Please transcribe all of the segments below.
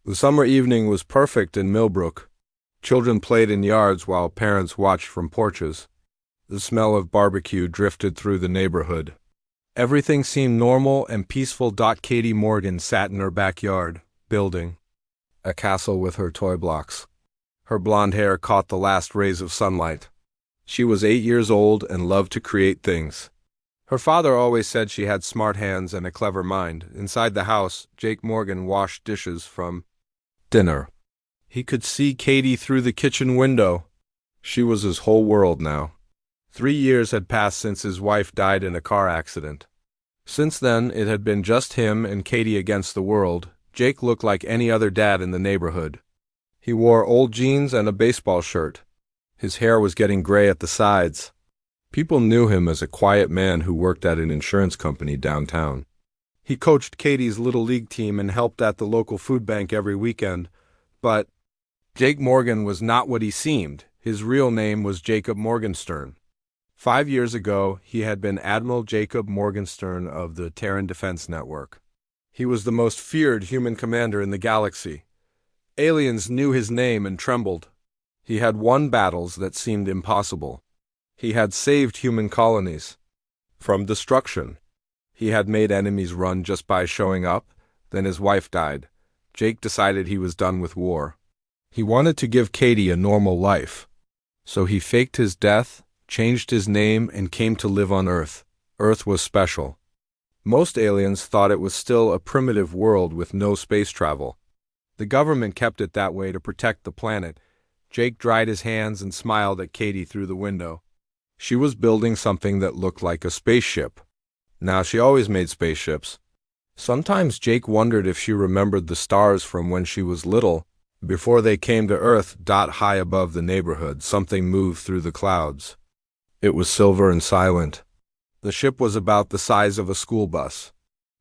The summer evening was perfect in Millbrook. Children played in yards while parents watched from porches. The smell of barbecue drifted through the neighborhood. Everything seemed normal and peaceful. Katie Morgan sat in her backyard, building a castle with her toy blocks. Her blonde hair caught the last rays of sunlight. She was 8 years old and loved to create things. Her father always said she had smart hands and a clever mind. Inside the house, Jake Morgan washed dishes from dinner. He could see Katie through the kitchen window. She was his whole world now. 3 years had passed since his wife died in a car accident. Since then, it had been just him and Katie against the world. Jake looked like any other dad in the neighborhood. He wore old jeans and a baseball shirt. His hair was getting gray at the sides. People knew him as a quiet man who worked at an insurance company downtown. He coached Katie's little league team and helped at the local food bank every weekend. But Jake Morgan was not what he seemed. His real name was Jacob Morgenstern. 5 years ago, he had been Admiral Jacob Morgenstern of the Terran Defense Network. He was the most feared human commander in the galaxy. Aliens knew his name and trembled. He had won battles that seemed impossible. He had saved human colonies from destruction. He had made enemies run just by showing up. Then his wife died. Jake decided he was done with war. He wanted to give Katie a normal life. So he faked his death, changed his name, and came to live on Earth. Earth was special. Most aliens thought it was still a primitive world with no space travel. The government kept it that way to protect the planet. Jake dried his hands and smiled at Katie through the window. She was building something that looked like a spaceship. Now, she always made spaceships. Sometimes Jake wondered if she remembered the stars from when she was little. Before they came to Earth, high above the neighborhood, something moved through the clouds. It was silver and silent. The ship was about the size of a school bus.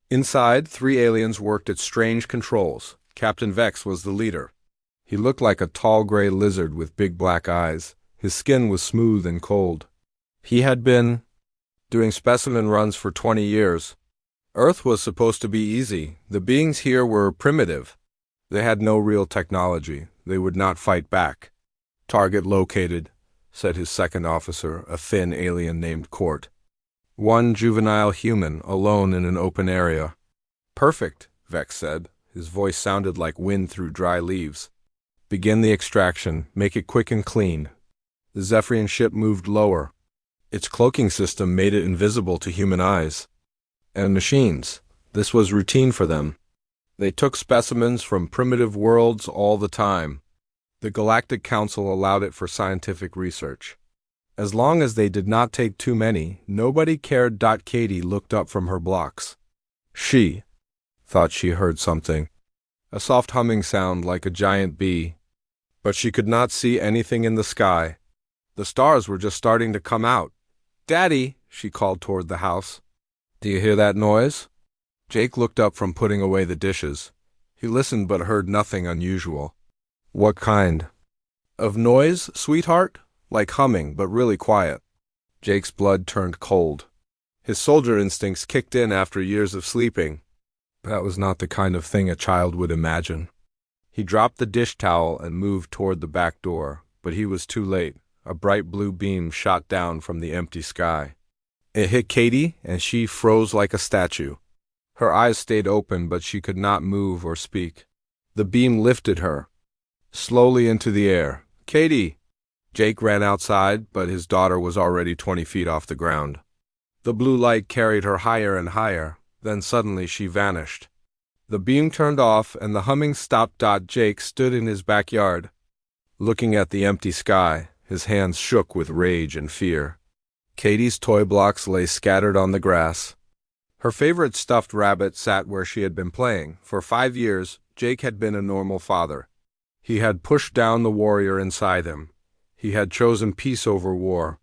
Inside, 3 aliens worked at strange controls. Captain Vex was the leader. He looked like a tall gray lizard with big black eyes. His skin was smooth and cold. He had been doing specimen runs for 20 years. Earth was supposed to be easy. The beings here were primitive. They had no real technology. They would not fight back. "Target located," said his second officer, a thin alien named Court. "One juvenile human, alone in an open area." "Perfect," Vex said. His voice sounded like wind through dry leaves. "Begin the extraction. Make it quick and clean." The Zephyrian ship moved lower. Its cloaking system made it invisible to human eyes and machines. This was routine for them. They took specimens from primitive worlds all the time. The Galactic Council allowed it for scientific research. As long as they did not take too many, nobody cared. Katie looked up from her blocks. She thought she heard something. A soft humming sound like a giant bee. But she could not see anything in the sky. The stars were just starting to come out. "Daddy," she called toward the house. "Do you hear that noise?" Jake looked up from putting away the dishes. He listened but heard nothing unusual. "What kind of noise, sweetheart?" "Like humming, but really quiet." Jake's blood turned cold. His soldier instincts kicked in after years of sleeping. That was not the kind of thing a child would imagine. He dropped the dish towel and moved toward the back door, but he was too late. A bright blue beam shot down from the empty sky. It hit Katie, and she froze like a statue. Her eyes stayed open, but she could not move or speak. The beam lifted her slowly into the air. "Katie!" Jake ran outside, but his daughter was already 20 feet off the ground. The blue light carried her higher and higher. Then suddenly she vanished. The beam turned off, and the humming stopped. Jake stood in his backyard, looking at the empty sky. His hands shook with rage and fear. Katie's toy blocks lay scattered on the grass. Her favorite stuffed rabbit sat where she had been playing. For 5 years, Jake had been a normal father. He had pushed down the warrior inside him. He had chosen peace over war.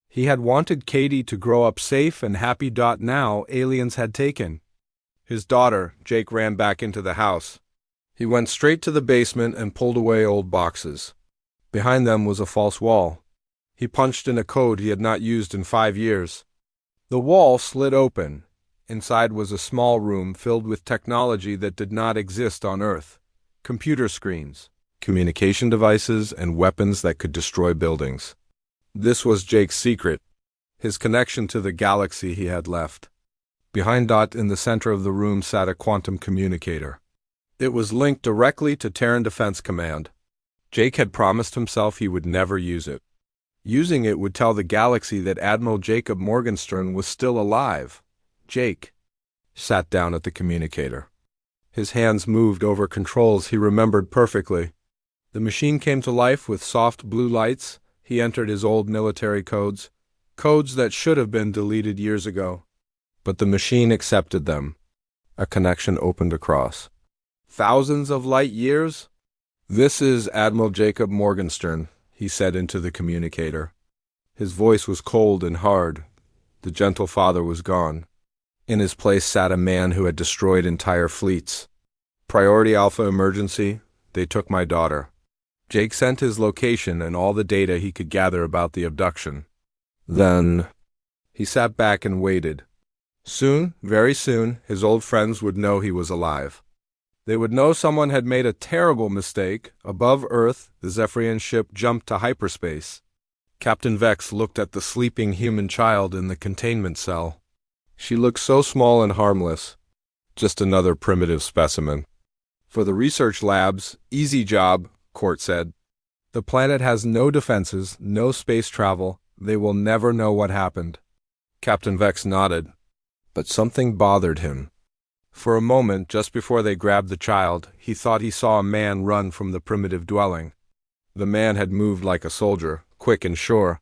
He had wanted Katie to grow up safe and happy. Now, aliens had taken his daughter. Jake ran back into the house. He went straight to the basement and pulled away old boxes. Behind them was a false wall. He punched in a code he had not used in 5 years. The wall slid open. Inside was a small room filled with technology that did not exist on Earth. computer screens, communication devices, and weapons that could destroy buildings. This was Jake's secret, his connection to the galaxy he had left. Behind Dot in the center of the room sat a quantum communicator. It was linked directly to Terran Defense Command. Jake had promised himself he would never use it. Using it would tell the galaxy that Admiral Jacob Morgenstern was still alive. Jake sat down at the communicator. His hands moved over controls he remembered perfectly. The machine came to life with soft blue lights. He entered his old military codes that should have been deleted years ago. But the machine accepted them. A connection opened across thousands of light years. "This is Admiral Jacob Morgenstern," he said into the communicator. His voice was cold and hard. The gentle father was gone. In his place sat a man who had destroyed entire fleets. "Priority Alpha emergency. They took my daughter." Jake sent his location and all the data he could gather about the abduction. Then he sat back and waited. Soon, very soon, his old friends would know he was alive. They would know someone had made a terrible mistake. Above Earth, the Zephyrian ship jumped to hyperspace. Captain Vex looked at the sleeping human child in the containment cell. She looked so small and harmless. Just another primitive specimen. "For the research labs, easy job," Court said. "The planet has no defenses, no space travel. They will never know what happened." Captain Vex nodded. But something bothered him. For a moment, just before they grabbed the child, he thought he saw a man run from the primitive dwelling. The man had moved like a soldier, quick and sure.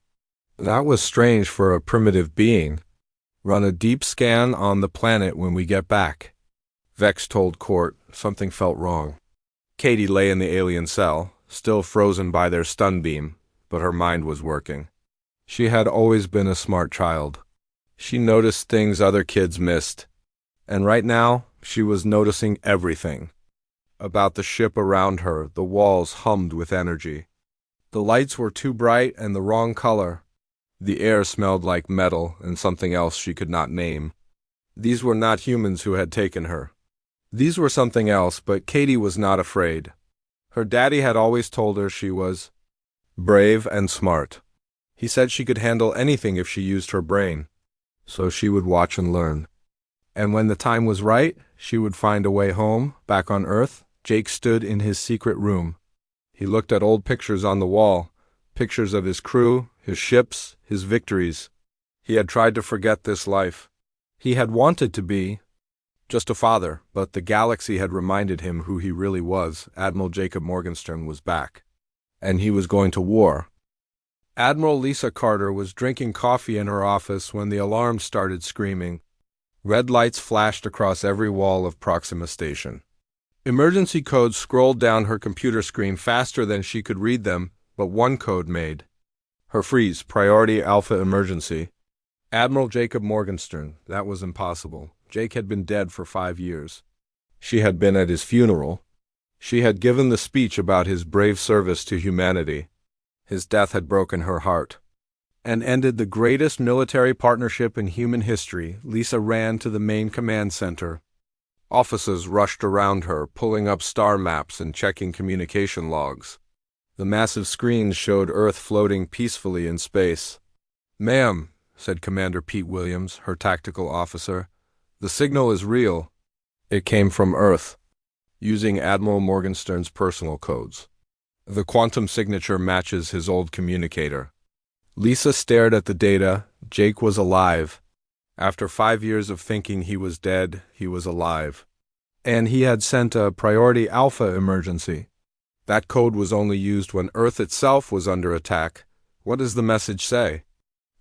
That was strange for a primitive being. "Run a deep scan on the planet when we get back." Vex told Court something felt wrong. Katie lay in the alien cell, still frozen by their stun beam, but her mind was working. She had always been a smart child. She noticed things other kids missed. And right now, she was noticing everything. About the ship around her, the walls hummed with energy. The lights were too bright and the wrong color. The air smelled like metal and something else she could not name. These were not humans who had taken her. These were something else, but Katie was not afraid. Her daddy had always told her she was brave and smart. He said she could handle anything if she used her brain. So she would watch and learn. And when the time was right, she would find a way home, back on Earth. Jake stood in his secret room. He looked at old pictures on the wall, pictures of his crew, his ships, his victories. He had tried to forget this life. He had wanted to be just a father, but the galaxy had reminded him who he really was. Admiral Jacob Morgenstern was back. And he was going to war. Admiral Lisa Carter was drinking coffee in her office when the alarm started screaming. Red lights flashed across every wall of Proxima Station. Emergency codes scrolled down her computer screen faster than she could read them, but one code made her freeze. Priority Alpha emergency. Admiral Jacob Morgenstern. That was impossible. Jake had been dead for 5 years. She had been at his funeral. She had given the speech about his brave service to humanity. His death had broken her heart and ended the greatest military partnership in human history. Lisa ran to the main command center. Officers rushed around her, pulling up star maps and checking communication logs. The massive screens showed Earth floating peacefully in space. "Ma'am," said Commander Pete Williams, her tactical officer, "the signal is real. It came from Earth, using Admiral Morgenstern's personal codes. The quantum signature matches his old communicator." Lisa stared at the data. Jake was alive. After 5 years of thinking he was dead, he was alive. And he had sent a priority Alpha emergency. That code was only used when Earth itself was under attack. What does the message say?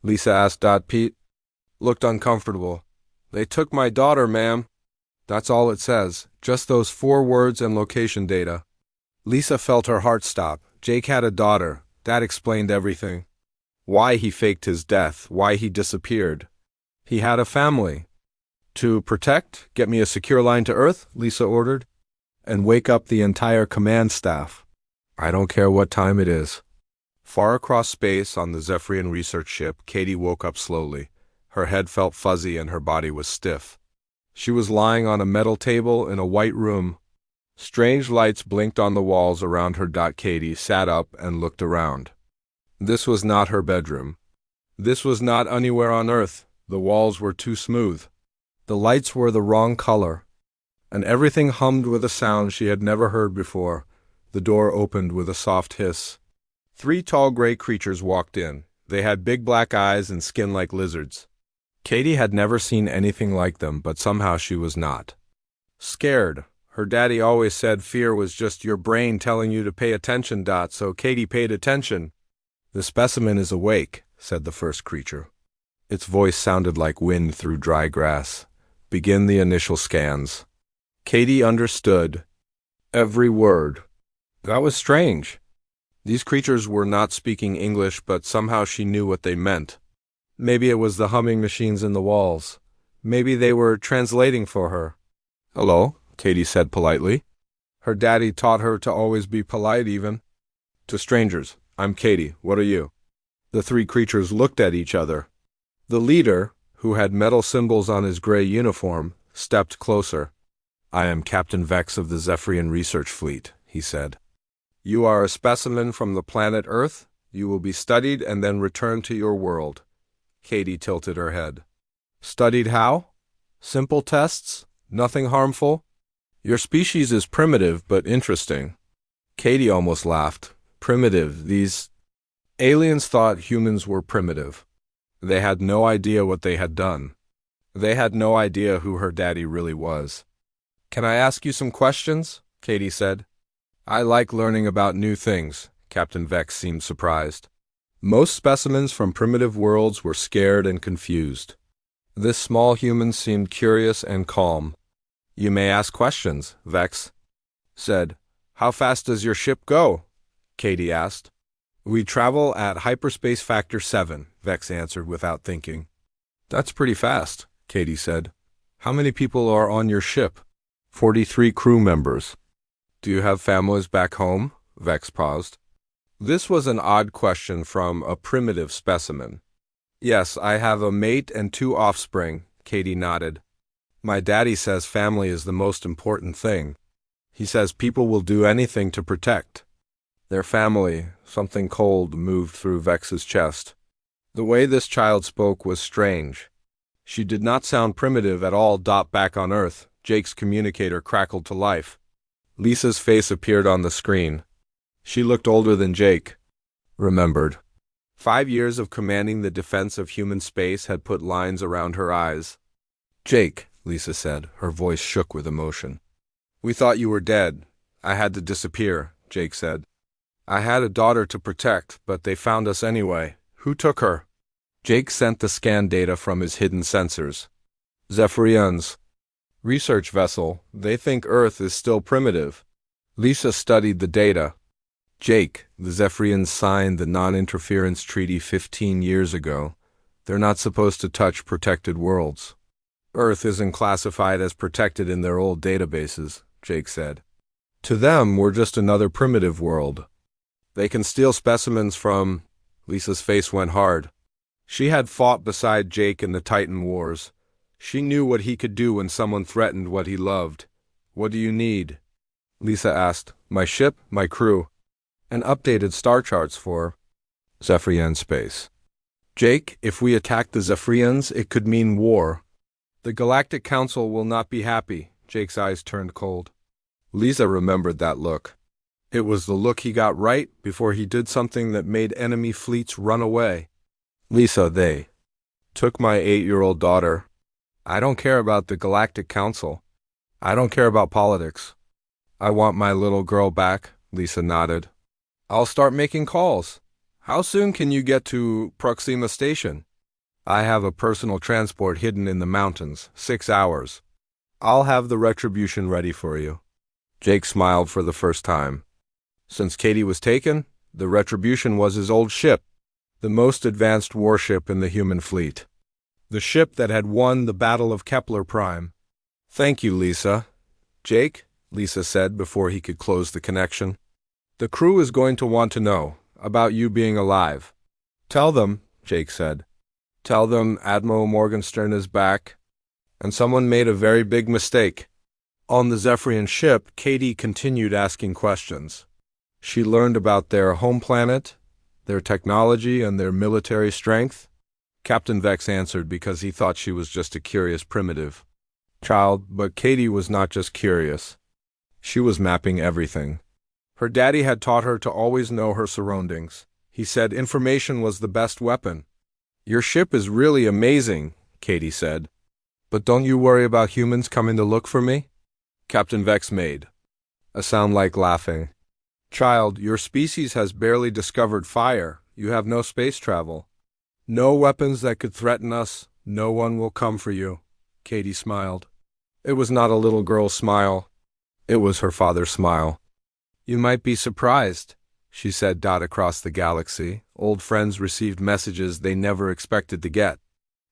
Lisa asked. Pete looked uncomfortable. "They took my daughter, ma'am." That's all it says. Just those 4 words and location data. Lisa felt her heart stop. Jake had a daughter. That explained everything. Why he faked his death, why he disappeared. He had a family. "To protect, get me a secure line to Earth," Lisa ordered, "and wake up the entire command staff. I don't care what time it is." Far across space on the Zephyrian research ship, Katie woke up slowly. Her head felt fuzzy and her body was stiff. She was lying on a metal table in a white room. Strange lights blinked on the walls around her. Katie sat up and looked around. This was not her bedroom. This was not anywhere on Earth. The walls were too smooth. The lights were the wrong color. And everything hummed with a sound she had never heard before. The door opened with a soft hiss. 3 tall gray creatures walked in. They had big black eyes and skin like lizards. Katie had never seen anything like them, but somehow she was not scared. Her daddy always said fear was just your brain telling you to pay attention. So Katie paid attention. The specimen is awake, said the first creature. Its voice sounded like wind through dry grass. Begin the initial scans. Katie understood every word. That was strange. These creatures were not speaking English, but somehow she knew what they meant. Maybe it was the humming machines in the walls. Maybe they were translating for her. Hello, Katie said politely. Her daddy taught her to always be polite even. To strangers, I'm Katie, what are you? The 3 creatures looked at each other. The leader, who had metal symbols on his gray uniform, stepped closer. I am Captain Vex of the Zephyrian Research Fleet, he said. You are a specimen from the planet Earth. You will be studied and then returned to your world. Katie tilted her head. Studied how? Simple tests? Nothing harmful? Your species is primitive but interesting. Katie almost laughed. Primitive, these aliens thought humans were primitive. They had no idea what they had done. They had no idea who her daddy really was. Can I ask you some questions? Katie said. I like learning about new things. Captain Vex seemed surprised. Most specimens from primitive worlds were scared and confused. This small human seemed curious and calm. You may ask questions, Vex said. How fast does your ship go? Katie asked. We travel at hyperspace factor 7, Vex answered without thinking. That's pretty fast, Katie said. How many people are on your ship? 43 crew members. Do you have families back home? Vex paused. This was an odd question from a primitive specimen. Yes, I have a mate and 2 offspring, Katie nodded. My daddy says family is the most important thing. He says people will do anything to protect their family. Something cold moved through Vex's chest. The way this child spoke was strange. She did not sound primitive at all. Back on Earth, Jake's communicator crackled to life. Lisa's face appeared on the screen. She looked older than Jake. Remembered. 5 years of commanding the defense of human space had put lines around her eyes. Jake, Lisa said, her voice shook with emotion. We thought you were dead. I had to disappear, Jake said. I had a daughter to protect, but they found us anyway. Who took her? Jake sent the scan data from his hidden sensors. Zephyrians. Research vessel. They think Earth is still primitive. Lisa studied the data. Jake, the Zephyrians signed the non-interference treaty 15 years ago. They're not supposed to touch protected worlds. Earth isn't classified as protected in their old databases, Jake said. To them, we're just another primitive world. They can steal specimens from... Lisa's face went hard. She had fought beside Jake in the Titan Wars. She knew what he could do when someone threatened what he loved. What do you need? Lisa asked. My ship, my crew, and updated star charts for Zephyrian space. Jake, if we attack the Zephyrians, it could mean war. The Galactic Council will not be happy. Jake's eyes turned cold. Lisa remembered that look. It was the look he got right before he did something that made enemy fleets run away. Lisa, they took my 8-year-old daughter. I don't care about the Galactic Council. I don't care about politics. I want my little girl back, Lisa nodded. I'll start making calls. How soon can you get to Proxima Station? I have a personal transport hidden in the mountains, 6 hours. I'll have the retribution ready for you. Jake smiled for the first time. Since Katie was taken, the retribution was his old ship, the most advanced warship in the human fleet. The ship that had won the Battle of Kepler Prime. Thank you, Lisa. Jake, Lisa said before he could close the connection. The crew is going to want to know about you being alive. Tell them, Jake said. Tell them Admiral Morgenstern is back, and someone made a very big mistake. On the Zephyrian ship, Katie continued asking questions. She learned about their home planet, their technology, and their military strength. Captain Vex answered because he thought she was just a curious primitive child, but Katie was not just curious. She was mapping everything. Her daddy had taught her to always know her surroundings. He said information was the best weapon. "Your ship is really amazing," Katie said. "But don't you worry about humans coming to look for me?" Captain Vex made a sound like laughing. "Child, your species has barely discovered fire. You have no space travel. No weapons that could threaten us. No one will come for you." Katie smiled. It was not a little girl's smile. It was her father's smile. "You might be surprised," she said. Across the galaxy, old friends received messages they never expected to get.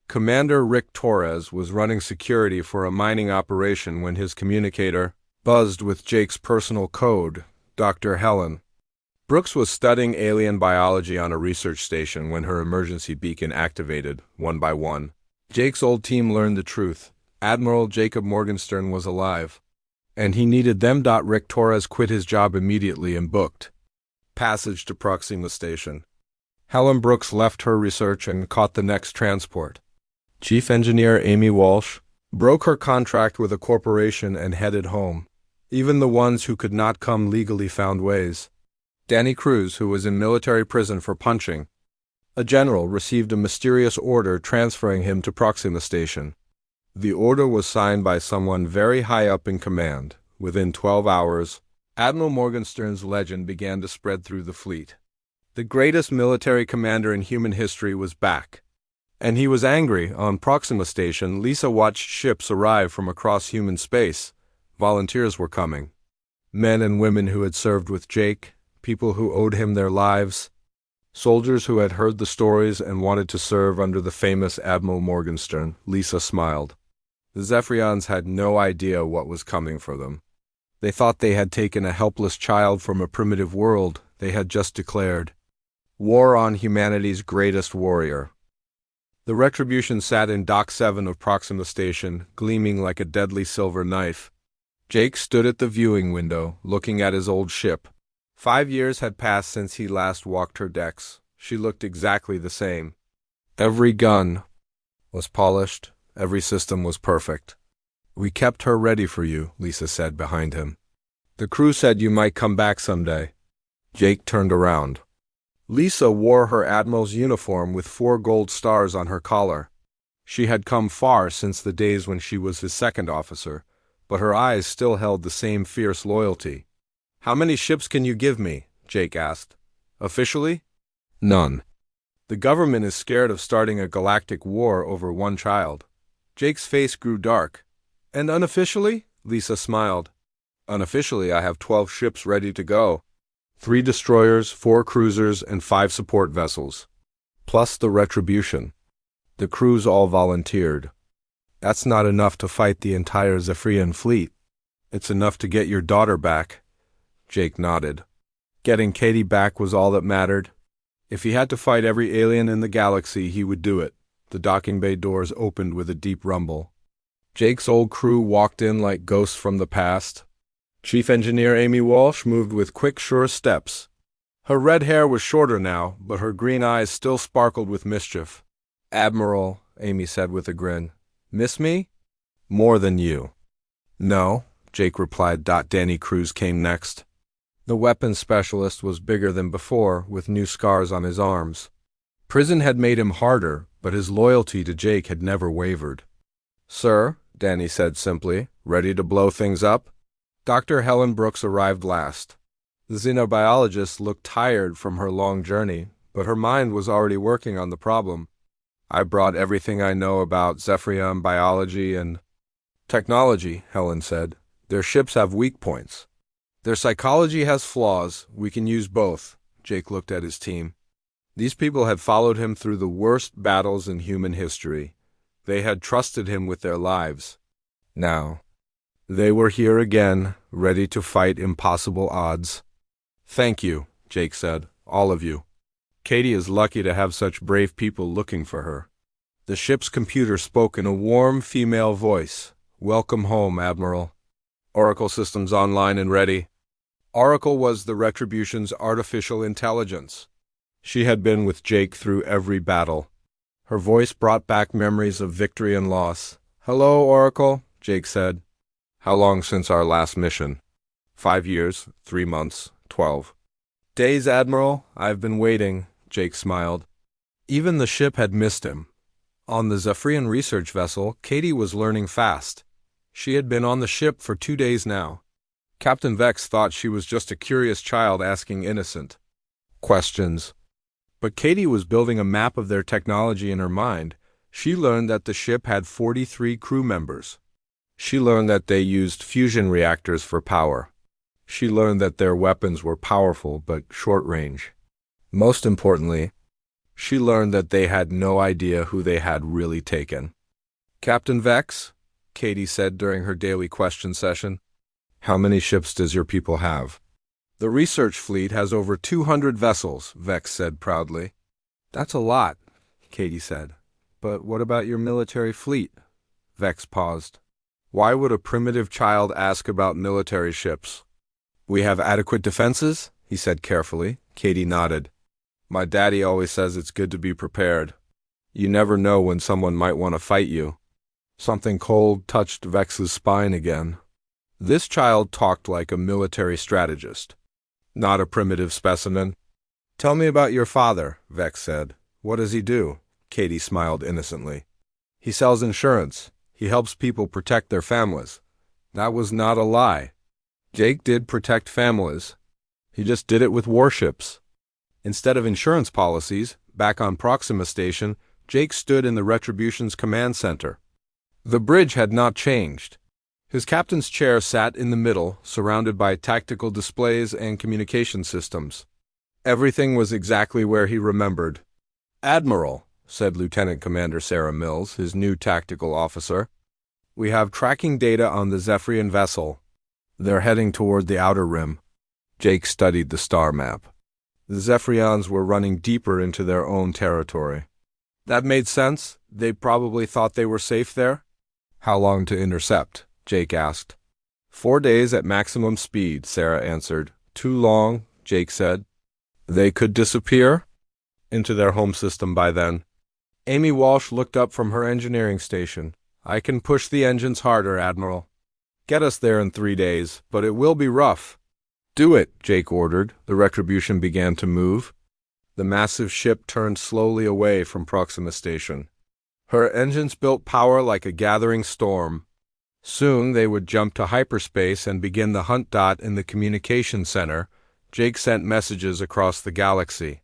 Commander Rick Torres was running security for a mining operation when his communicator buzzed with Jake's personal code, Dr. Helen. Brooks was studying alien biology on a research station when her emergency beacon activated, one by one. Jake's old team learned the truth. Admiral Jacob Morgenstern was alive, and he needed them. Rick Torres quit his job immediately and booked passage to Proxima Station. Helen Brooks left her research and caught the next transport. Chief Engineer Amy Walsh broke her contract with a corporation and headed home. Even the ones who could not come legally found ways. Danny Cruz, who was in military prison for punching a general, received a mysterious order transferring him to Proxima Station. The order was signed by someone very high up in command. Within 12 hours, Admiral Morgenstern's legend began to spread through the fleet. The greatest military commander in human history was back. And he was angry. On Proxima Station, Lisa watched ships arrive from across human space. Volunteers were coming. Men and women who had served with Jake, people who owed him their lives, soldiers who had heard the stories and wanted to serve under the famous Admiral Morgenstern. Lisa smiled. The Zephyrians had no idea what was coming for them. They thought they had taken a helpless child from a primitive world. They had just declared war on humanity's greatest warrior. The Retribution sat in Dock 7 of Proxima Station, gleaming like a deadly silver knife. Jake stood at the viewing window, looking at his old ship. 5 years had passed since he last walked her decks. She looked exactly the same. Every gun was polished. Every system was perfect. "We kept her ready for you," Lisa said behind him. "The crew said you might come back someday." Jake turned around. Lisa wore her admiral's uniform with 4 gold stars on her collar. She had come far since the days when she was his second officer, but her eyes still held the same fierce loyalty. "How many ships can you give me?" Jake asked. "Officially?" "None. The government is scared of starting a galactic war over one child." Jake's face grew dark. "And unofficially?" Lisa smiled. "Unofficially, I have 12 ships ready to go. 3 destroyers, 4 cruisers, and 5 support vessels. Plus the Retribution." The crews all volunteered. "That's not enough to fight the entire Zephyrian fleet." "It's enough to get your daughter back." Jake nodded. Getting Katie back was all that mattered. If he had to fight every alien in the galaxy, he would do it. The docking bay doors opened with a deep rumble. Jake's old crew walked in like ghosts from the past. Chief Engineer Amy Walsh moved with quick, sure steps. Her red hair was shorter now, but her green eyes still sparkled with mischief. "Admiral," Amy said with a grin. "Miss me?" "More than you." "No," Jake replied. Danny Cruz came next. The weapons specialist was bigger than before, with new scars on his arms. Prison had made him harder, but his loyalty to Jake had never wavered. "Sir," Danny said simply, "ready to blow things up?" Dr. Helen Brooks arrived last. The xenobiologist looked tired from her long journey, but her mind was already working on the problem. "I brought everything I know about Zephyrian biology and technology," Helen said. "Their ships have weak points. Their psychology has flaws. We can use both." Jake looked at his team. These people had followed him through the worst battles in human history. They had trusted him with their lives. Now, they were here again, ready to fight impossible odds. "Thank you," Jake said, "all of you. Katie is lucky to have such brave people looking for her." The ship's computer spoke in a warm female voice. "Welcome home, Admiral." Oracle systems online and ready. Oracle was the Retribution's artificial intelligence. She had been with Jake through every battle. Her voice brought back memories of victory and loss. "Hello, Oracle," Jake said. "How long since our last mission?" 5 years, 3 months, 12. "Days, Admiral. I've been waiting," Jake smiled. Even the ship had missed him. On the Zephyrian research vessel, Katie was learning fast. She had been on the ship for 2 days now. Captain Vex thought she was just a curious child asking innocent questions. But Katie was building a map of their technology in her mind. She learned that the ship had 43 crew members. She learned that they used fusion reactors for power. She learned that their weapons were powerful but short-range. Most importantly, she learned that they had no idea who they had really taken. "Captain Vex," Katie said during her daily question session, "how many ships does your people have?" "The research fleet has over 200 vessels," Vex said proudly. "That's a lot," Katie said. "But what about your military fleet?" Vex paused. Why would a primitive child ask about military ships? "We have adequate defenses," he said carefully. Katie nodded. "My daddy always says it's good to be prepared. You never know when someone might want to fight you." Something cold touched Vex's spine again. This child talked like a military strategist, not a primitive specimen. "Tell me about your father," Vex said. "What does he do?" Katie smiled innocently. "He sells insurance. He helps people protect their families." That was not a lie. Jake did protect families. He just did it with warships. Instead of insurance policies, back on Proxima Station, Jake stood in the Retribution's command center. The bridge had not changed. His captain's chair sat in the middle, surrounded by tactical displays and communication systems. Everything was exactly where he remembered. "Admiral," said Lieutenant Commander Sarah Mills, his new tactical officer, "we have tracking data on the Zephyrian vessel. They're heading toward the outer rim." Jake studied the star map. The Zephyrians were running deeper into their own territory. That made sense. They probably thought they were safe there. "How long to intercept?" Jake asked. 4 days at maximum speed, Sarah answered. "Too long," Jake said. "They could disappear into their home system by then." Amy Walsh looked up from her engineering station. "I can push the engines harder, Admiral. Get us there in 3 days, but it will be rough." "Do it," Jake ordered. The Retribution began to move. The massive ship turned slowly away from Proxima Station. Her engines built power like a gathering storm. Soon they would jump to hyperspace and begin the hunt. In the communication center, Jake sent messages across the galaxy.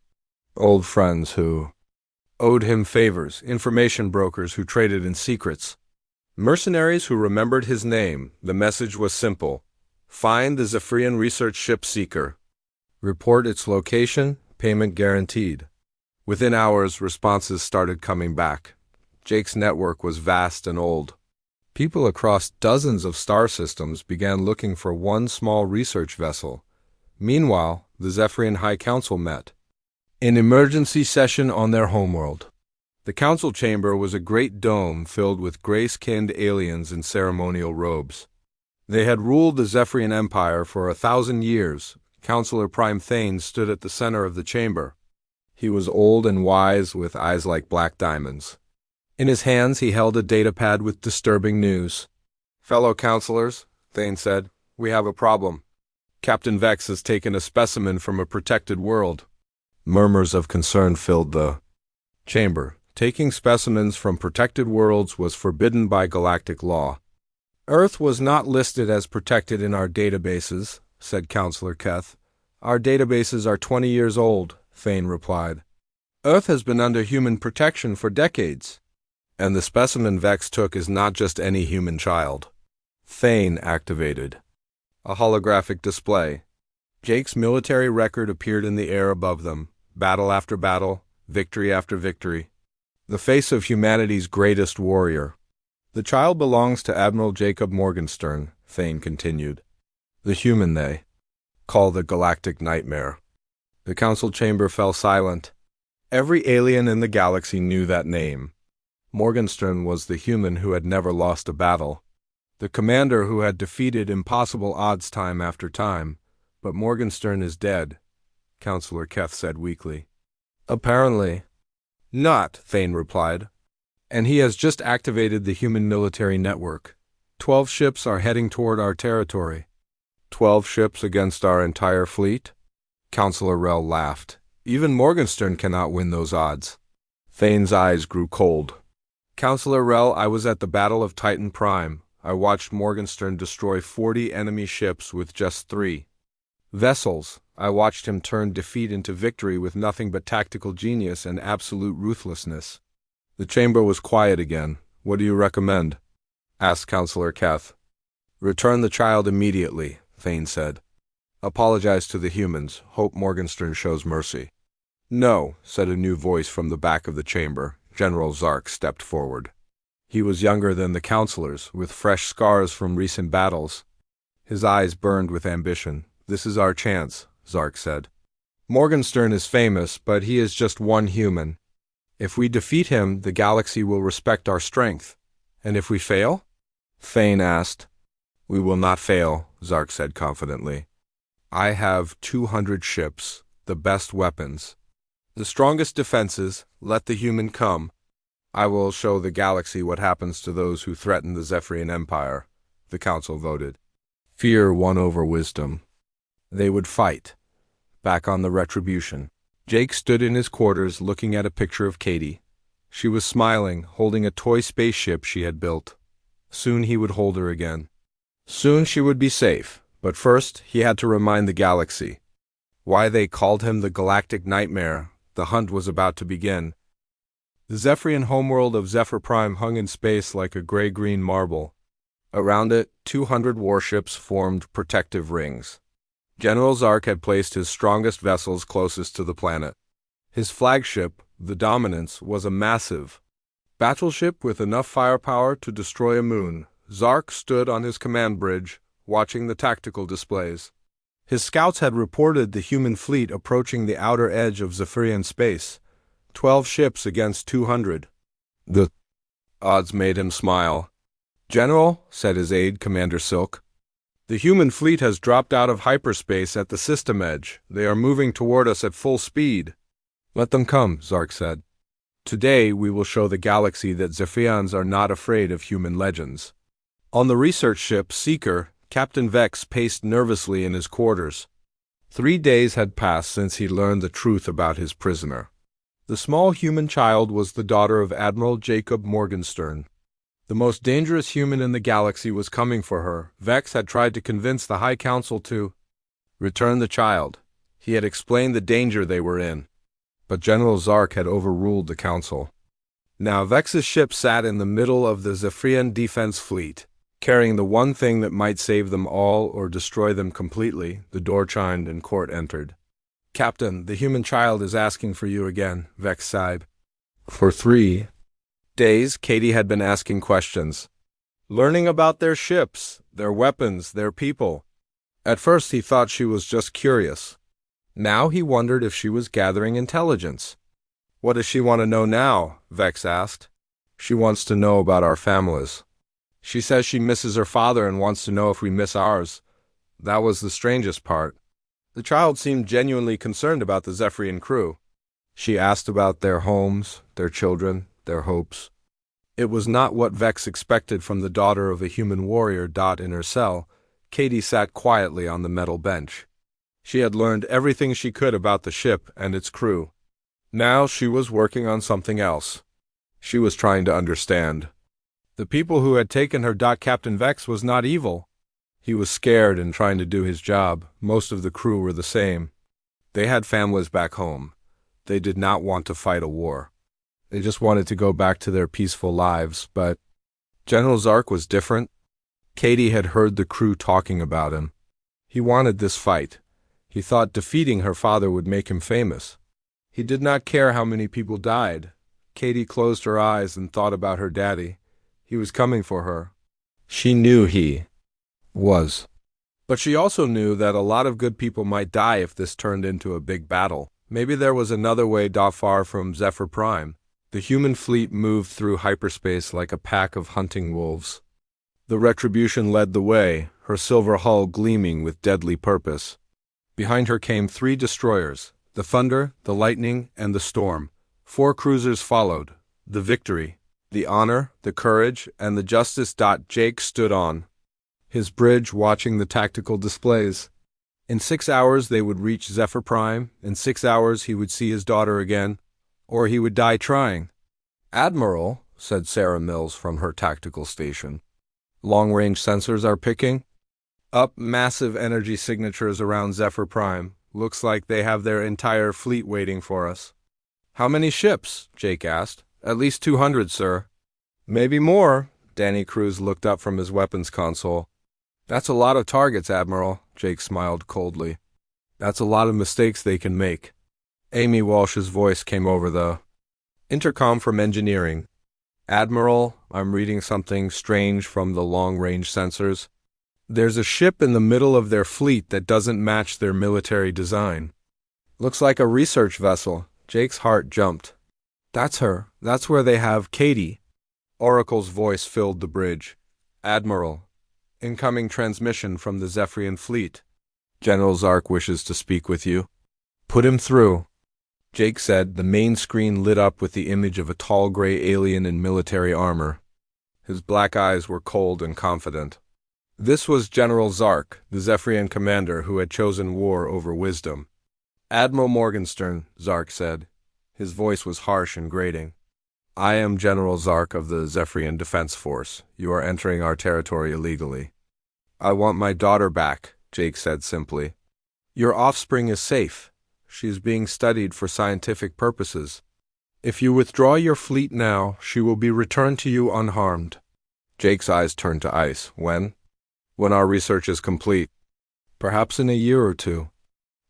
Old friends who owed him favors, information brokers who traded in secrets, mercenaries who remembered his name. The message was simple: find the Zephyrian research ship Seeker. Report its location, payment guaranteed. Within hours, responses started coming back. Jake's network was vast and old. People across dozens of star systems began looking for one small research vessel. Meanwhile, the Zephyrian High Council met. An emergency session on their homeworld. The council chamber was a great dome filled with gray-skinned aliens in ceremonial robes. They had ruled the Zephyrian Empire for 1,000 years. Counselor Prime Thane stood at the center of the chamber. He was old and wise, with eyes like black diamonds. In his hands he held a datapad with disturbing news. "Fellow counselors," Thane said, "we have a problem. Captain Vex has taken a specimen from a protected world." Murmurs of concern filled the chamber. Taking specimens from protected worlds was forbidden by galactic law. "Earth was not listed as protected in our databases," said Counselor Keth. "Our databases are 20 years old," Thane replied. "Earth has been under human protection for decades. And the specimen Vex took is not just any human child." Thane activated a holographic display. Jake's military record appeared in the air above them, battle after battle, victory after victory. The face of humanity's greatest warrior. "The child belongs to Admiral Jacob Morgenstern," Thane continued. "The human they call the Galactic Nightmare." The council chamber fell silent. Every alien in the galaxy knew that name. Morgenstern was the human who had never lost a battle. The commander who had defeated impossible odds time after time. But Morgenstern is dead, Counselor Keth said weakly. Apparently not, Thane replied. And he has just activated the human military network. 12 ships are heading toward our territory. 12 ships against our entire fleet? Counselor Rel laughed. Even Morgenstern cannot win those odds. Thane's eyes grew cold. Counselor Rel, I was at the Battle of Titan Prime. I watched Morgenstern destroy 40 enemy ships with just 3 vessels. I watched him turn defeat into victory with nothing but tactical genius and absolute ruthlessness. The chamber was quiet again. What do you recommend? Asked Counselor Keth. Return the child immediately, Thane said. Apologize to the humans. Hope Morgenstern shows mercy. No, said a new voice from the back of the chamber. General Zark stepped forward. He was younger than the counselors, with fresh scars from recent battles. His eyes burned with ambition. This is our chance, Zark said. Morgenstern is famous, but he is just one human. If we defeat him, the galaxy will respect our strength. And if we fail? Thane asked. We will not fail, Zark said confidently. I have 200 ships, the best weapons, the strongest defenses. Let the human come. I will show the galaxy what happens to those who threaten the Zephyrian Empire, the council voted. Fear won over wisdom. They would fight. Back on the Retribution. Jake stood in his quarters looking at a picture of Katie. She was smiling, holding a toy spaceship she had built. Soon he would hold her again. Soon she would be safe, but first he had to remind the galaxy why they called him the Galactic Nightmare. The hunt was about to begin. The Zephyrian homeworld of Zephyr Prime hung in space like a gray-green marble. Around it, 200 warships formed protective rings. General Zark had placed his strongest vessels closest to the planet. His flagship, the Dominance, was a massive battleship with enough firepower to destroy a moon. Zark stood on his command bridge, watching the tactical displays. His scouts had reported the human fleet approaching the outer edge of Zephyrian space. 12 ships against 200. The odds made him smile. General, said his aide, Commander Silk, the human fleet has dropped out of hyperspace at the system edge. They are moving toward us at full speed. Let them come, Zark said. Today we will show the galaxy that Zephyrians are not afraid of human legends. On the research ship Seeker, Captain Vex paced nervously in his quarters. 3 days had passed since he learned the truth about his prisoner. The small human child was the daughter of Admiral Jacob Morgenstern. The most dangerous human in the galaxy was coming for her. Vex had tried to convince the High Council to return the child. He had explained the danger they were in. But General Zark had overruled the council. Now Vex's ship sat in the middle of the Zephyrian defense fleet, carrying the one thing that might save them all or destroy them completely. The door chimed and Court entered. Captain, the human child is asking for you again, Vex sighed. For 3 days, Katie had been asking questions, learning about their ships, their weapons, their people. At first he thought she was just curious. Now he wondered if she was gathering intelligence. What does she want to know now? Vex asked. She wants to know about our families. She says she misses her father and wants to know if we miss ours. That was the strangest part. The child seemed genuinely concerned about the Zephyrian crew. She asked about their homes, their children, their hopes. It was not what Vex expected from the daughter of a human warrior. In her cell, Katie sat quietly on the metal bench. She had learned everything she could about the ship and its crew. Now she was working on something else. She was trying to understand. The people who had taken her. Captain Vex was not evil. He was scared and trying to do his job. Most of the crew were the same. They had families back home. They did not want to fight a war. They just wanted to go back to their peaceful lives, but General Zark was different. Katie had heard the crew talking about him. He wanted this fight. He thought defeating her father would make him famous. He did not care how many people died. Katie closed her eyes and thought about her daddy. He was coming for her. She knew he was. But she also knew that a lot of good people might die if this turned into a big battle. Maybe there was another way. Far from Zephyr Prime, the human fleet moved through hyperspace like a pack of hunting wolves. The Retribution led the way, her silver hull gleaming with deadly purpose. Behind her came 3 destroyers, the Thunder, the Lightning, and the Storm. 4 cruisers followed, the Victory, the Honor, the Courage, and the Justice. Jake stood on his bridge watching the tactical displays. In 6 hours they would reach Zephyr Prime, in 6 hours he would see his daughter again, or he would die trying. "Admiral," said Sarah Mills from her tactical station, "long-range sensors are picking up massive energy signatures around Zephyr Prime. Looks like they have their entire fleet waiting for us." "How many ships?" Jake asked. "At least 200, sir." "Maybe more." Danny Cruz looked up from his weapons console. "That's a lot of targets, Admiral," Jake smiled coldly. "That's a lot of mistakes they can make." Amy Walsh's voice came over the intercom from engineering. "Admiral, I'm reading something strange from the long-range sensors. There's a ship in the middle of their fleet that doesn't match their military design. Looks like a research vessel." Jake's heart jumped. "That's her. That's where they have Katie." Oracle's voice filled the bridge. "Admiral, incoming transmission from the Zephyrian fleet. General Zark wishes to speak with you." "Put him through," Jake said. The main screen lit up with the image of a tall gray alien in military armor. His black eyes were cold and confident. This was General Zark, the Zephyrian commander who had chosen war over wisdom. "Admiral Morgenstern," Zark said. His voice was harsh and grating. "I am General Zark of the Zephyrian Defense Force. You are entering our territory illegally." "I want my daughter back," Jake said simply. "Your offspring is safe. She is being studied for scientific purposes. If you withdraw your fleet now, she will be returned to you unharmed." Jake's eyes turned to ice. "When?" "When our research is complete. Perhaps in a year or 2.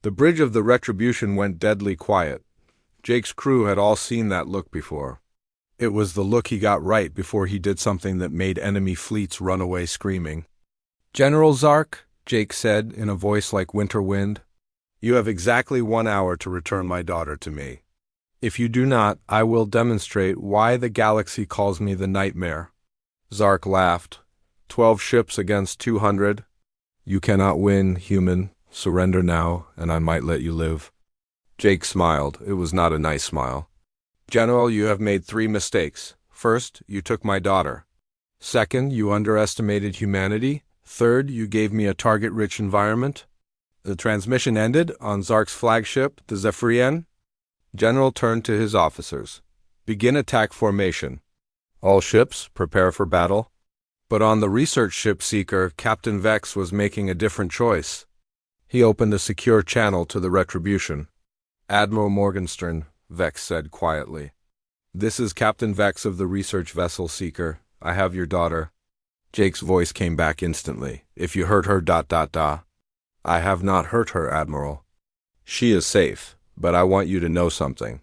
The bridge of the Retribution went deadly quiet. Jake's crew had all seen that look before. It was the look he got right before he did something that made enemy fleets run away screaming. "General Zark," Jake said in a voice like winter wind, "you have exactly 1 hour to return my daughter to me. If you do not, I will demonstrate why the galaxy calls me the Nightmare." Zark laughed. 12 ships against 200. "You cannot win, human. Surrender now, and I might let you live." Jake smiled. It was not a nice smile. "General, you have made 3 mistakes. First, you took my daughter. Second, you underestimated humanity. Third, you gave me a target-rich environment." The transmission ended on Zark's flagship, the Zephyrian. General turned to his officers. "Begin attack formation. All ships, prepare for battle." But on the research ship Seeker, Captain Vex was making a different choice. He opened a secure channel to the Retribution. "Admiral Morgenstern," Vex said quietly. "This is Captain Vex of the research vessel Seeker. I have your daughter." Jake's voice came back instantly. "If you hurt her, I have not hurt her, Admiral. She is safe, but I want you to know something.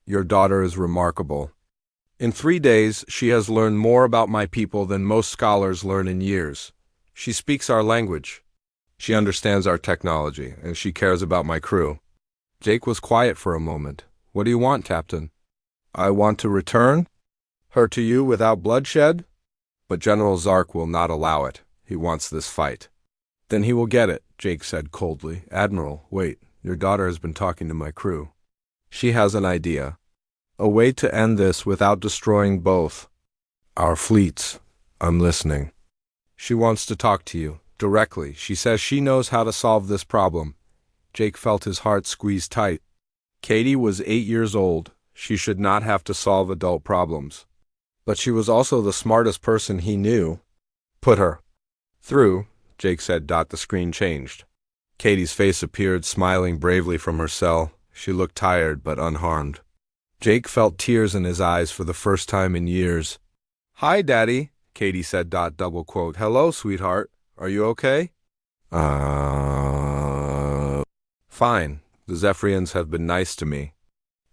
Your daughter is remarkable. In 3 days, she has learned more about my people than most scholars learn in years. She speaks our language. She understands our technology, and she cares about my crew." Jake was quiet for a moment. "What do you want, Captain?" "I want to return her to you without bloodshed." "But General Zark will not allow it. He wants this fight." "Then he will get it," Jake said coldly. "Admiral, wait. Your daughter has been talking to my crew. She has an idea. A way to end this without destroying both our fleets. I'm listening. She wants to talk to you, directly. She says she knows how to solve this problem." Jake felt his heart squeeze tight. Katie was 8 years old. She should not have to solve adult problems. But she was also the smartest person he knew. "Put her through," Jake said. The screen changed. Katie's face appeared, smiling bravely from her cell. She looked tired but unharmed. Jake felt tears in his eyes for the first time in years. "Hi, Daddy," Katie said. Double quote. "Hello, sweetheart. Are you okay?" Fine. The Zephyrians have been nice to me.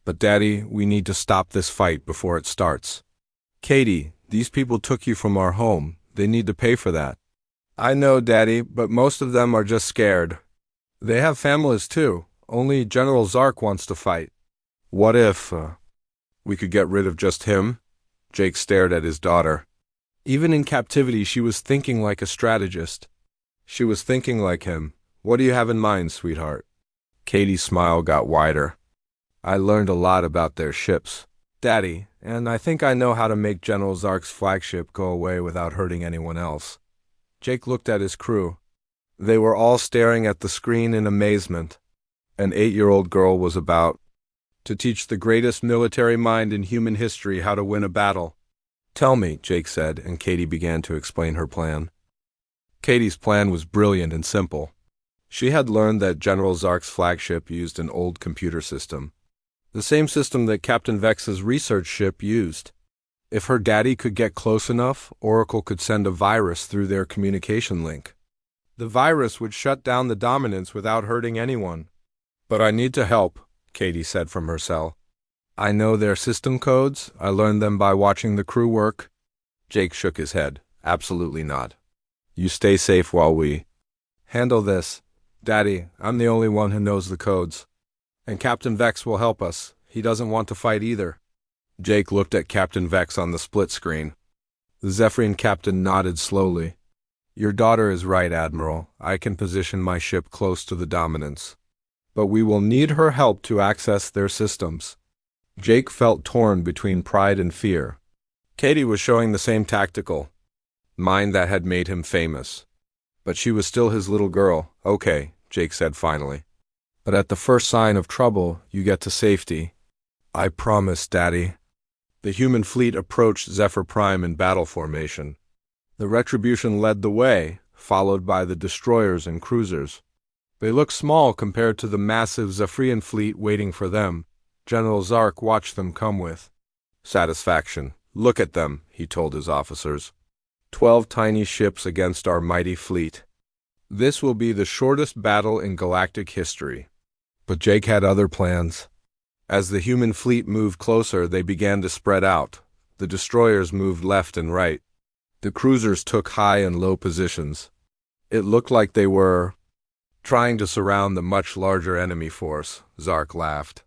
But Daddy, we need to stop this fight before it starts." "Katie, these people took you from our home. They need to pay for that." "I know, Daddy, but most of them are just scared. They have families too. Only General Zark wants to fight." "What if we could get rid of just him?" Jake stared at his daughter. Even in captivity, she was thinking like a strategist. She was thinking like him. What do you have in mind, sweetheart? Katie's smile got wider. I learned a lot about their ships, Daddy, and I think I know how to make General Zark's flagship go away without hurting anyone else. Jake looked at his crew. They were all staring at the screen in amazement. An 8-year-old girl was about to teach the greatest military mind in human history how to win a battle. Tell me, Jake said, and Katie began to explain her plan. Katie's plan was brilliant and simple. She had learned that General Zark's flagship used an old computer system, the same system that Captain Vex's research ship used. If her daddy could get close enough, Oracle could send a virus through their communication link. The virus would shut down the dominance without hurting anyone. But I need to help, Katie said from her cell. I know their system codes. I learned them by watching the crew work. Jake shook his head. Absolutely not. You stay safe while we handle this. Daddy, I'm the only one who knows the codes. And Captain Vex will help us. He doesn't want to fight either. Jake looked at Captain Vex on the split screen. The Zephyrian captain nodded slowly. Your daughter is right, Admiral. I can position my ship close to the dominance. But we will need her help to access their systems. Jake felt torn between pride and fear. Katie was showing the same tactical mind that had made him famous. But she was still his little girl. Okay, Jake said finally. But at the first sign of trouble, you get to safety. I promise, Daddy. The human fleet approached Zephyr Prime in battle formation. The Retribution led the way, followed by the destroyers and cruisers. They looked small compared to the massive Zephyrian fleet waiting for them. General Zark watched them come with satisfaction. Look at them, he told his officers. 12 tiny ships against our mighty fleet. This will be the shortest battle in galactic history. But Jake had other plans. As the human fleet moved closer, they began to spread out. The destroyers moved left and right. The cruisers took high and low positions. It looked like they were trying to surround the much larger enemy force. Zark laughed.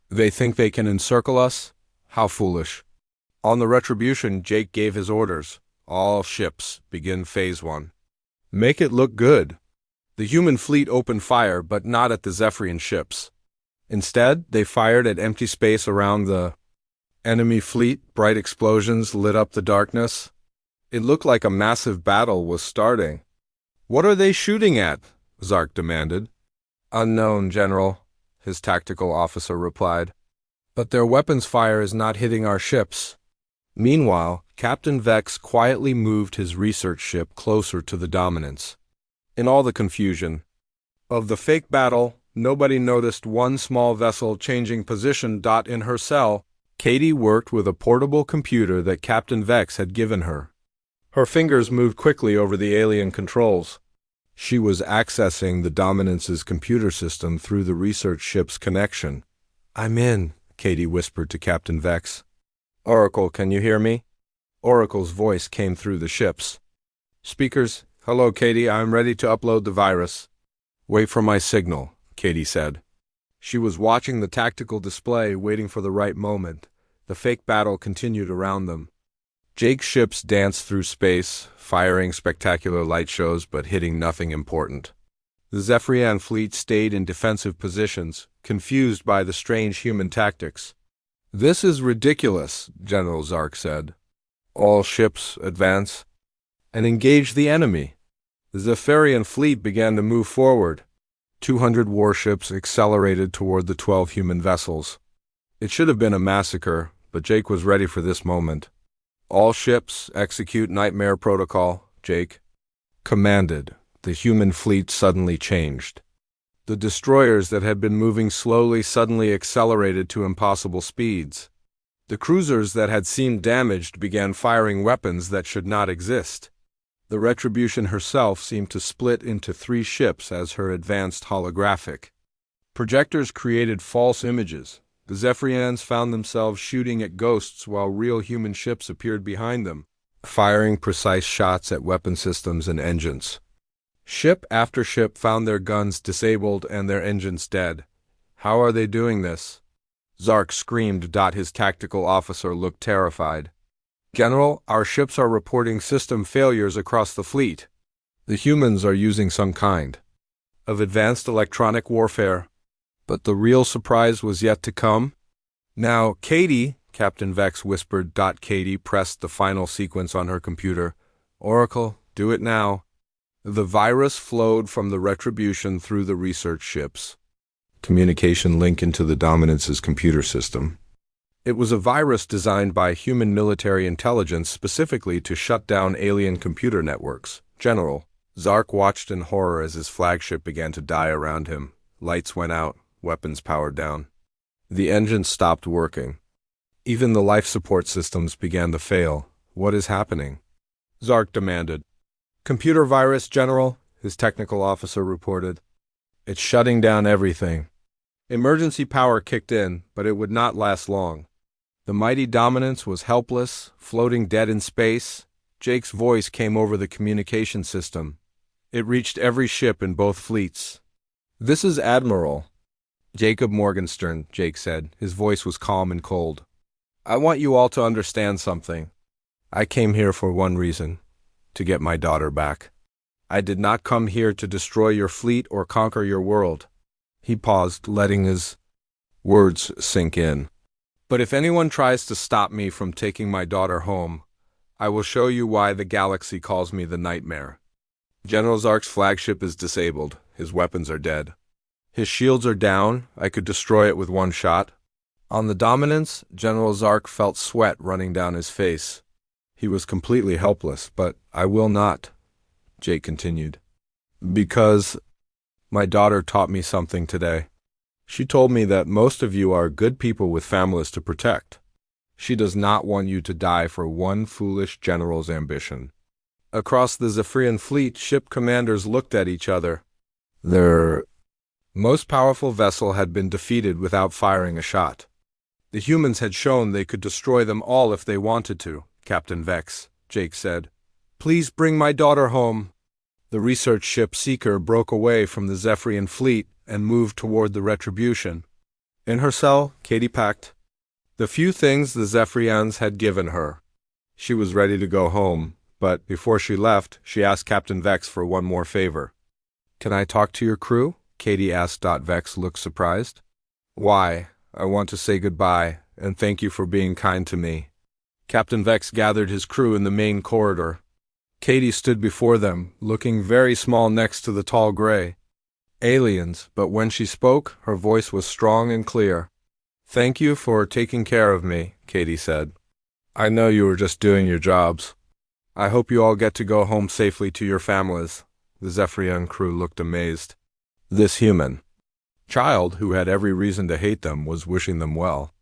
They think they can encircle us? How foolish. On the Retribution, Jake gave his orders. All ships, begin Phase 1. Make it look good. The human fleet opened fire, but not at the Zephyrian ships. Instead, they fired at empty space around the enemy fleet. Bright explosions lit up the darkness. It looked like a massive battle was starting. What are they shooting at? Zark demanded. Unknown, General, his tactical officer replied. But their weapons fire is not hitting our ships. Meanwhile, Captain Vex quietly moved his research ship closer to the dominance. In all the confusion of the fake battle, nobody noticed one small vessel changing position. In her cell, Katie worked with a portable computer that Captain Vex had given her. Her fingers moved quickly over the alien controls. She was accessing the Dominance's computer system through the research ship's connection. I'm in, Katie whispered to Captain Vex. Oracle, can you hear me? Oracle's voice came through the ships. Speakers, hello, Katie, I'm ready to upload the virus. Wait for my signal, Katie said. She was watching the tactical display, waiting for the right moment. The fake battle continued around them. Jake's ships danced through space, firing spectacular light shows but hitting nothing important. The Zephyrian fleet stayed in defensive positions, confused by the strange human tactics. This is ridiculous, General Zark said. All ships advance and engage the enemy. The Zephyrian fleet began to move forward. 200 warships accelerated toward the 12 human vessels. It should have been a massacre, but Jake was ready for this moment. All ships execute Nightmare Protocol, Jake commanded. The human fleet suddenly changed. The destroyers that had been moving slowly suddenly accelerated to impossible speeds. The cruisers that had seemed damaged began firing weapons that should not exist. The Retribution herself seemed to split into 3 ships as her advanced holographic projectors created false images. The Zephyrians found themselves shooting at ghosts while real human ships appeared behind them, firing precise shots at weapon systems and engines. Ship after ship found their guns disabled and their engines dead. How are they doing this? Zark screamed. His tactical officer looked terrified. General, our ships are reporting system failures across the fleet. The humans are using some kind of advanced electronic warfare. But the real surprise was yet to come. Now, Katie, Captain Vex whispered. Katie pressed the final sequence on her computer. Oracle, do it now. The virus flowed from the Retribution through the research ships. Communication link into the Dominance's computer system. It was a virus designed by human military intelligence specifically to shut down alien computer networks. General, Zark watched in horror as his flagship began to die around him. Lights went out, weapons powered down. The engines stopped working. Even the life support systems began to fail. What is happening? Zark demanded. Computer virus, General, his technical officer reported. It's shutting down everything. Emergency power kicked in, but it would not last long. The mighty Dominance was helpless, floating dead in space. Jake's voice came over the communication system. It reached every ship in both fleets. This is Admiral Jacob Morgenstern, Jake said. His voice was calm and cold. I want you all to understand something. I came here for one reason, to get my daughter back. I did not come here to destroy your fleet or conquer your world. He paused, letting his words sink in. But if anyone tries to stop me from taking my daughter home, I will show you why the galaxy calls me the Nightmare. General Zark's flagship is disabled. His weapons are dead. His shields are down. I could destroy it with one shot. On the Dominance, General Zark felt sweat running down his face. He was completely helpless, but I will not, Jake continued. Because my daughter taught me something today. She told me that most of you are good people with families to protect. She does not want you to die for one foolish general's ambition. Across the Zephyrian fleet, ship commanders looked at each other. Their most powerful vessel had been defeated without firing a shot. The humans had shown they could destroy them all if they wanted to, Captain Vex, Jake said. Please bring my daughter home. The research ship Seeker broke away from the Zephyrian fleet and moved toward the Retribution. In her cell, Katie packed the few things the Zephyrians had given her. She was ready to go home, but before she left, she asked Captain Vex for one more favor. Can I talk to your crew? Katie asked. Vex looked surprised. Why? I want to say goodbye, and thank you for being kind to me. Captain Vex gathered his crew in the main corridor. Katie stood before them, looking very small next to the tall gray aliens, but when she spoke, her voice was strong and clear. Thank you for taking care of me, Katie said. I know you were just doing your jobs. I hope you all get to go home safely to your families. The Zephyrian crew looked amazed. This human child, who had every reason to hate them, was wishing them well.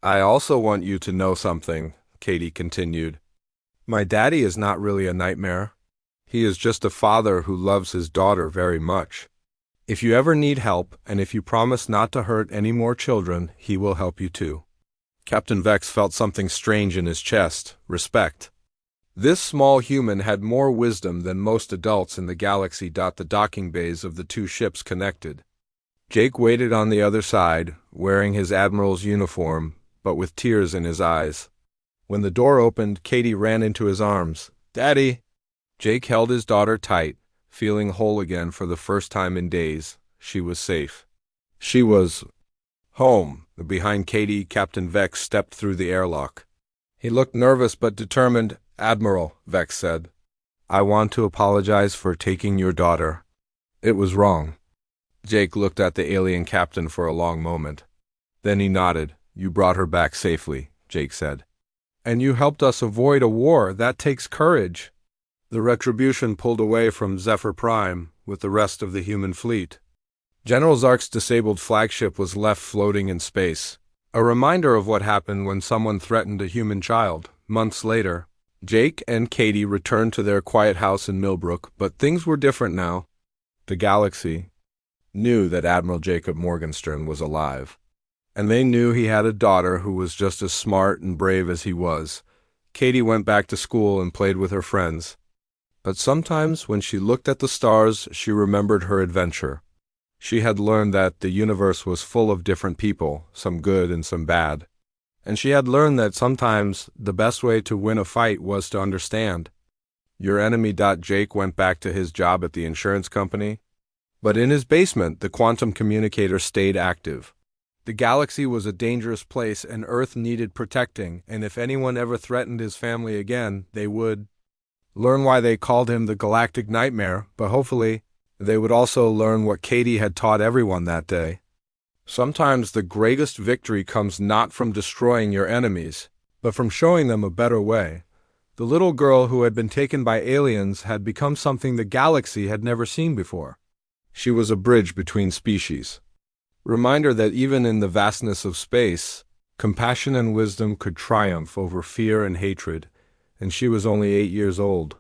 I also want you to know something, Katie continued. My daddy is not really a nightmare. He is just a father who loves his daughter very much. If you ever need help, and if you promise not to hurt any more children, he will help you too. Captain Vex felt something strange in his chest. Respect. This small human had more wisdom than most adults in the galaxy. The docking bays of the two ships connected. Jake waited on the other side, wearing his admiral's uniform, but with tears in his eyes. When the door opened, Katie ran into his arms. Daddy! Jake held his daughter tight, feeling whole again for the first time in days. She was safe. She was home. Behind Katie, Captain Vex stepped through the airlock. He looked nervous but determined. Admiral, Vex said, I want to apologize for taking your daughter. It was wrong. Jake looked at the alien captain for a long moment. Then he nodded. You brought her back safely, Jake said. And you helped us avoid a war. That takes courage. The Retribution pulled away from Zephyr Prime with the rest of the human fleet. General Zark's disabled flagship was left floating in space, a reminder of what happened when someone threatened a human child. Months later, Jake and Katie returned to their quiet house in Millbrook, but things were different now. The galaxy knew that Admiral Jacob Morgenstern was alive, and they knew he had a daughter who was just as smart and brave as he was. Katie went back to school and played with her friends. But sometimes when she looked at the stars, she remembered her adventure. She had learned that the universe was full of different people, some good and some bad. and she had learned that sometimes the best way to win a fight was to understand your enemy. Jake went back to his job at the insurance company, but in his basement, the quantum communicator stayed active. The galaxy was a dangerous place and Earth needed protecting, and if anyone ever threatened his family again, they would learn why they called him the Galactic Nightmare, but hopefully, they would also learn what Katie had taught everyone that day. Sometimes the greatest victory comes not from destroying your enemies, but from showing them a better way. The little girl who had been taken by aliens had become something the galaxy had never seen before. She was a bridge between species. Reminder that even in the vastness of space, compassion and wisdom could triumph over fear and hatred, and she was only 8 years old.